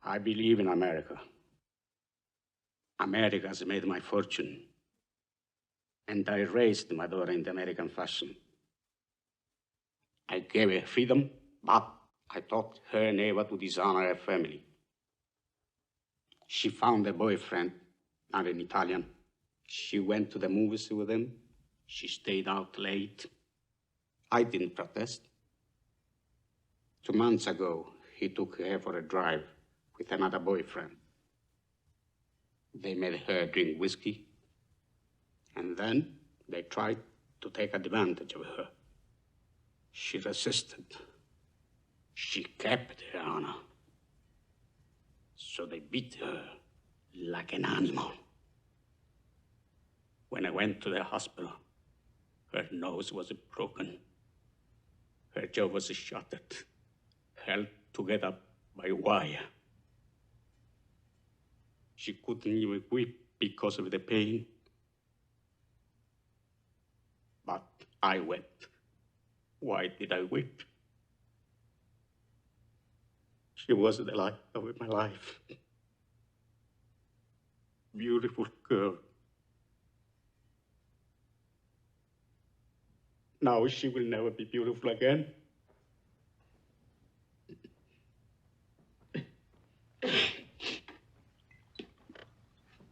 I believe in America. America has made my fortune. And I raised my daughter in the American fashion. I gave her freedom, but I taught her never to dishonor her family. She found a boyfriend, not an Italian. She went to the movies with him. She stayed out late. I didn't protest. 2 months ago, he took her for a drive with another boyfriend. They made her drink whiskey, and then they tried to take advantage of her. She resisted. She kept her honor. So they beat her like an animal. When I went to the hospital, her nose was broken. Her jaw was shattered, held together by wire. She couldn't even weep because of the pain. But I wept. Why did I weep? She was the light of my life. Beautiful girl. Now she will never be beautiful again.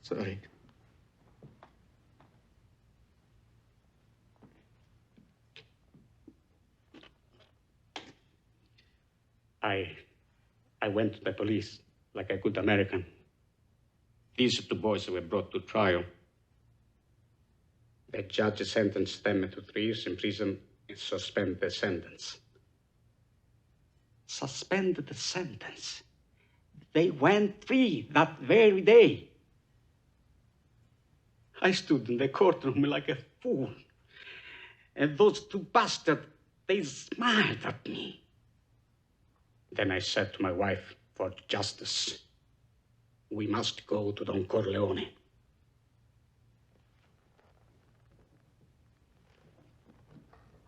Sorry. I went to the police like a good American. These 2 boys were brought to trial. The judge sentenced them to 3 years in prison and suspended the sentence. Suspended the sentence? They went free that very day. I stood in the courtroom like a fool. And those 2 bastards, they smiled at me. Then I said to my wife, for justice, we must go to Don Corleone.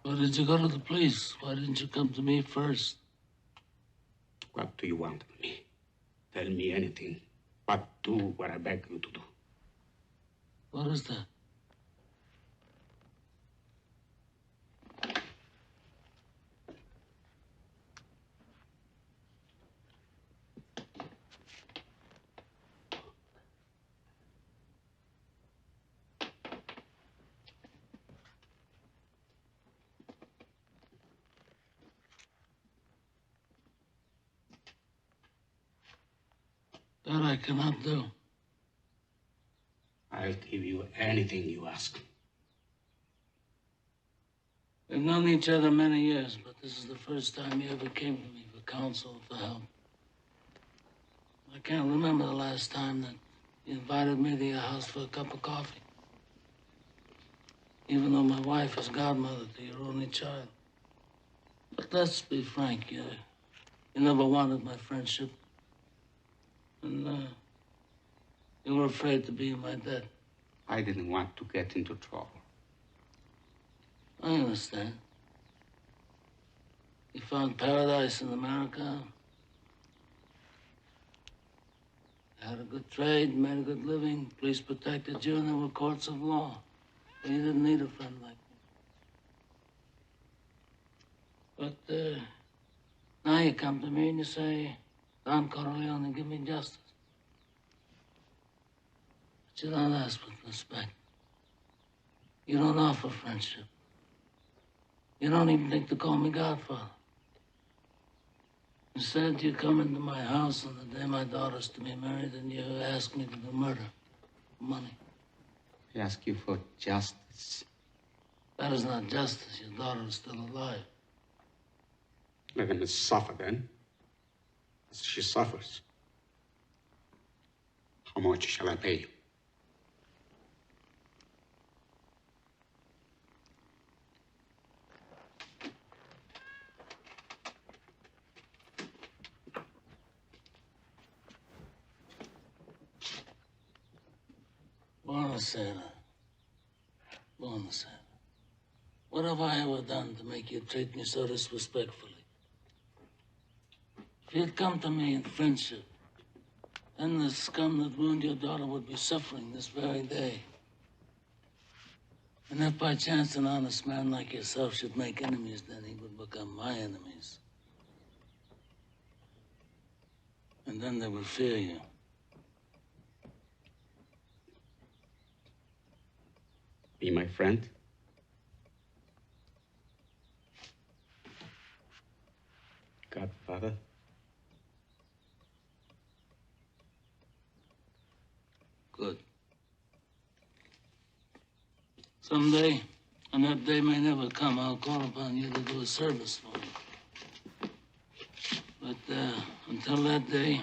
Why did you go to the police? Why didn't you come to me first? What do you want of me? Tell me anything, but do what I beg you to do. What is that? That I cannot do. I'll give you anything you ask. We've known each other many years, but this is the first time you ever came to me for counsel, for help. I can't remember the last time that you invited me to your house for a cup of coffee. Even though my wife is godmother to your only child. But let's be frank, you never wanted my friendship. And you were afraid to be in my debt. I didn't want to get into trouble. I understand. You found paradise in America. You had a good trade, made a good living. Police protected you, and there were courts of law. But you didn't need a friend like me. But now you come to me and you say, Don Corleone, give me justice. But you don't ask with respect. You don't offer friendship. You don't even think to call me Godfather. Instead, you come into my house on the day my daughter's to be married and you ask me to do murder. Money. I ask you for justice. That is not justice. Your daughter is still alive. Let them suffer then, as she suffers. How much shall I pay you? Buonasera. Buonasera. What have I ever done to make you treat me so disrespectfully? If you'd come to me in friendship, then the scum that ruined your daughter would be suffering this very day. And if by chance an honest man like yourself should make enemies, then he would become my enemies. And then they would fear you. Be my friend? Godfather? Good. Someday, and that day may never come, I'll call upon you to do a service for me. But until that day,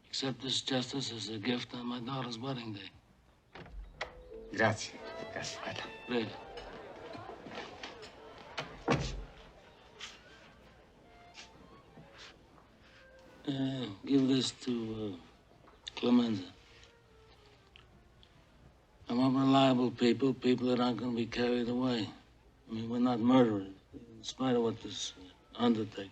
accept this justice as a gift on my daughter's wedding day. Grazie, Godfather. Great. Give this to Clemenza. I want reliable people that aren't going to be carried away. I mean, we're not murderers, in spite of what this undertaker